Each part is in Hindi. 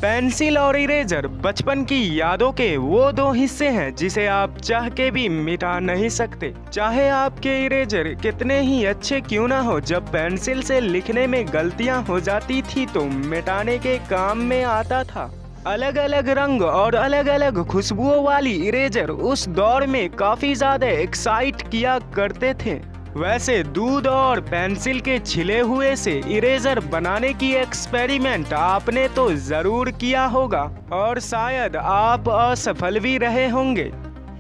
पेंसिल और इरेजर बचपन की यादों के वो दो हिस्से हैं जिसे आप चाह के भी मिटा नहीं सकते। चाहे आपके इरेजर कितने ही अच्छे क्यों ना हो, जब पेंसिल से लिखने में गलतियां हो जाती थी तो मिटाने के काम में आता था। अलग अलग रंग और अलग अलग खुशबुओं वाली इरेजर उस दौर में काफी ज्यादा एक्साइट किया करते थे। वैसे दूध और पेंसिल के छिले हुए से इरेजर बनाने की एक्सपेरिमेंट आपने तो जरूर किया होगा और शायद आप असफल भी रहे होंगे,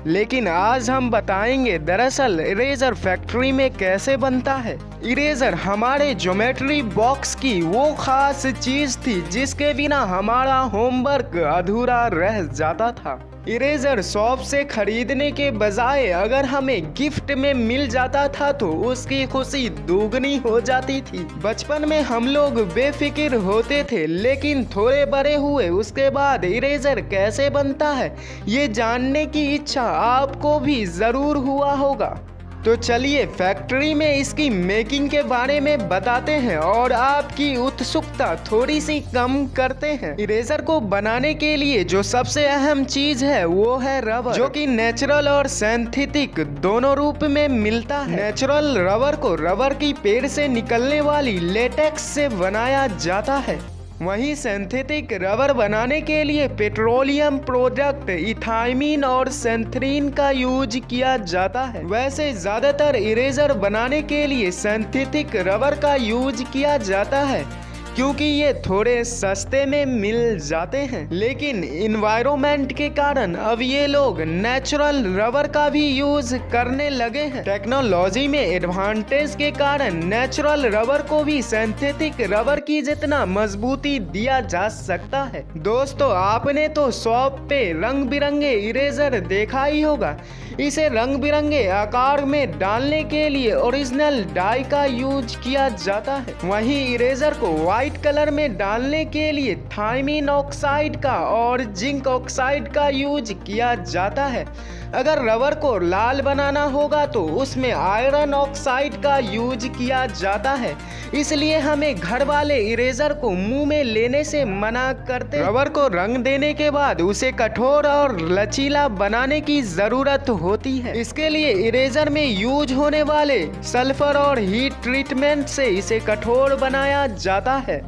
लेकिन आज हम बताएंगे दरअसल इरेजर फैक्ट्री में कैसे बनता है। इरेजर हमारे ज्योमेट्री बॉक्स की वो खास चीज थी जिसके बिना हमारा होमवर्क अधूरा रह जाता था। इरेजर शॉप से खरीदने के बजाय अगर हमें गिफ्ट में मिल जाता था तो उसकी खुशी दोगुनी हो जाती थी। बचपन में हम लोग बेफिक्र होते थे, लेकिन थोड़े बड़े हुए उसके बाद इरेजर कैसे बनता है ये जानने की इच्छा आपको भी जरूर हुआ होगा। तो चलिए फैक्ट्री में इसकी मेकिंग के बारे में बताते हैं और आपकी उत्सुकता थोड़ी सी कम करते हैं। इरेजर को बनाने के लिए जो सबसे अहम चीज है वो है रबर, जो कि नेचुरल और सिंथेटिक दोनों रूप में मिलता है। नेचुरल रबर को रबर की पेड़ से निकलने वाली लेटेक्स से बनाया जाता है, वहीं सिंथेटिक रबर बनाने के लिए पेट्रोलियम प्रोडक्ट इथाइमीन और सेंथरीन का यूज किया जाता है। वैसे ज्यादातर इरेजर बनाने के लिए सिंथेटिक रबर का यूज किया जाता है क्योंकि ये थोड़े सस्ते में मिल जाते हैं, लेकिन इन्वायरमेंट के कारण अब ये लोग नेचुरल रबर का भी यूज करने लगे हैं। टेक्नोलॉजी में एडवांटेज के कारण नेचुरल रबर को भी सिंथेटिक रबर की जितना मजबूती दिया जा सकता है। दोस्तों आपने तो शॉप पे रंग बिरंगे इरेजर देखा ही होगा। इसे रंग बिरंगे आकार में डालने के लिए ओरिजिनल डाई का यूज किया जाता है, वहीं इरेजर को व्हाइट कलर में डालने के लिए थायमीन ऑक्साइड का और जिंक ऑक्साइड का यूज किया जाता है। अगर रबर को लाल बनाना होगा तो उसमें आयरन ऑक्साइड का यूज किया जाता है, इसलिए हमें घर वाले इरेजर को मुंह में लेने से मना करते। रबर को रंग देने के बाद उसे कठोर और लचीला बनाने की जरूरत होती है। इसके लिए इरेजर में यूज होने वाले सल्फर और हीट ट्रीटमेंट से इसे कठोर बनाया जाता है।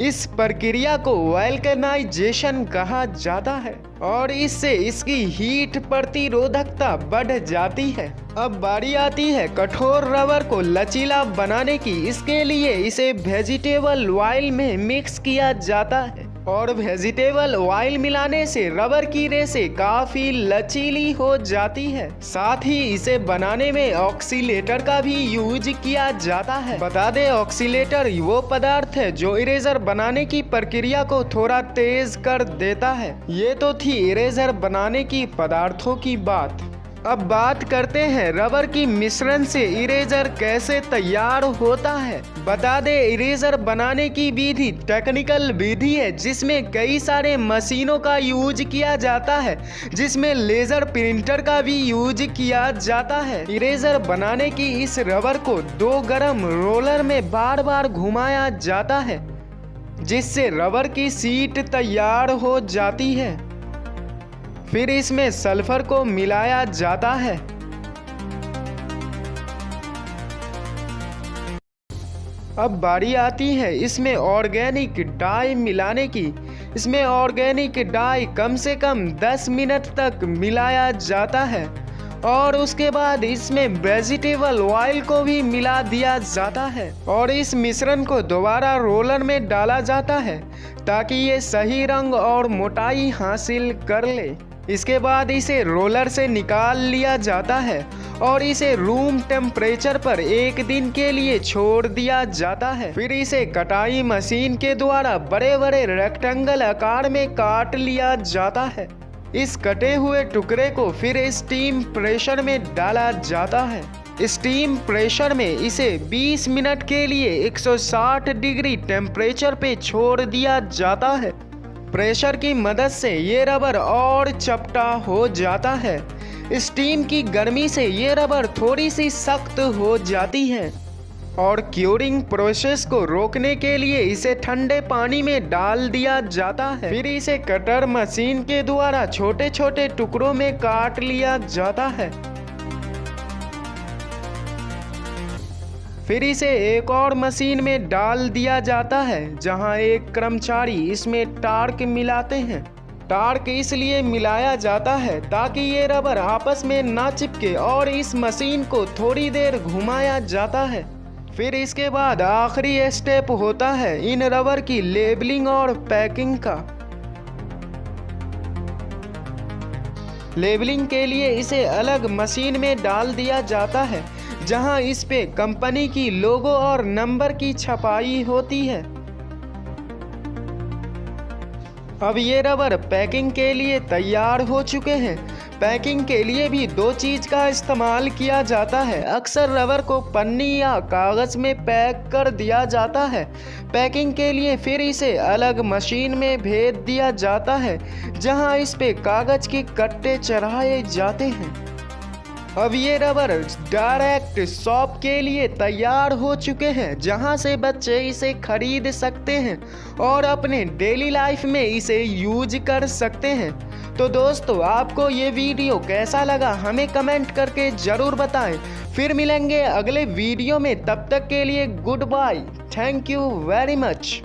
इस प्रक्रिया को वल्केनाइजेशन कहा जाता है और इससे इसकी हीट प्रतिरोधकता बढ़ जाती है। अब बारी आती है कठोर रबर को लचीला बनाने की। इसके लिए इसे वेजिटेबल ऑयल में मिक्स किया जाता है और वेजिटेबल ऑयल मिलाने से रबर की रेसे काफी लचीली हो जाती है। साथ ही इसे बनाने में ऑक्सीलेटर का भी यूज किया जाता है। बता दें ऑक्सीलेटर वो पदार्थ है जो इरेजर बनाने की प्रक्रिया को थोड़ा तेज कर देता है। ये तो थी इरेजर बनाने की पदार्थों की बात। अब बात करते हैं रबर की मिश्रण से इरेजर कैसे तैयार होता है। बता दें इरेजर बनाने की विधि टेक्निकल विधि है जिसमें कई सारे मशीनों का यूज किया जाता है, जिसमें लेजर प्रिंटर का भी यूज किया जाता है। इरेजर बनाने की इस रबर को दो गर्म रोलर में बार बार घुमाया जाता है जिससे रबर की शीट तैयार हो जाती है। फिर इसमें सल्फर को मिलाया जाता है। अब बारी आती है इसमें ऑर्गेनिक डाई मिलाने की। इसमें ऑर्गेनिक डाई कम से कम 10 मिनट तक मिलाया जाता है और उसके बाद इसमें वेजिटेबल ऑयल को भी मिला दिया जाता है और इस मिश्रण को दोबारा रोलर में डाला जाता है ताकि ये सही रंग और मोटाई हासिल कर ले। इसके बाद इसे रोलर से निकाल लिया जाता है और इसे रूम टेम्परेचर पर एक दिन के लिए छोड़ दिया जाता है। फिर इसे कटाई मशीन के द्वारा बड़े बड़े रेक्टेंगल आकार में काट लिया जाता है। इस कटे हुए टुकड़े को फिर स्टीम प्रेशर में डाला जाता है। स्टीम प्रेशर में इसे 20 मिनट के लिए 160 डिग्री टेम्परेचर पे छोड़ दिया जाता है। प्रेशर की मदद से ये रबर और चपटा हो जाता है। स्टीम की गर्मी से ये रबर थोड़ी सी सख्त हो जाती है। और क्यूरिंग प्रोसेस को रोकने के लिए इसे ठंडे पानी में डाल दिया जाता है। फिर इसे कटर मशीन के द्वारा छोटे छोटे टुकड़ों में काट लिया जाता है। फिर इसे एक और मशीन में डाल दिया जाता है जहां एक कर्मचारी इसमें टार्क मिलाते हैं। टार्क इसलिए मिलाया जाता है ताकि ये रबर आपस में ना चिपके और इस मशीन को थोड़ी देर घुमाया जाता है। फिर इसके बाद आखिरी स्टेप होता है इन रबर की लेबलिंग और पैकिंग का। लेबलिंग के लिए इसे अलग मशीन में डाल दिया जाता है जहां इस पे कंपनी की लोगो और नंबर की छपाई होती है। अब ये रबर पैकिंग के लिए तैयार हो चुके हैं। पैकिंग के लिए भी दो चीज़ का इस्तेमाल किया जाता है। अक्सर रबर को पन्नी या कागज़ में पैक कर दिया जाता है। पैकिंग के लिए फिर इसे अलग मशीन में भेज दिया जाता है जहां इस पे कागज़ के कट्टे चढ़ाए जाते हैं। अब ये रबर डायरेक्ट शॉप के लिए तैयार हो चुके हैं जहां से बच्चे इसे खरीद सकते हैं और अपने डेली लाइफ में इसे यूज कर सकते हैं। तो दोस्तों, आपको ये वीडियो कैसा लगा हमें कमेंट करके ज़रूर बताएं। फिर मिलेंगे अगले वीडियो में, तब तक के लिए good bye. Thank you very much.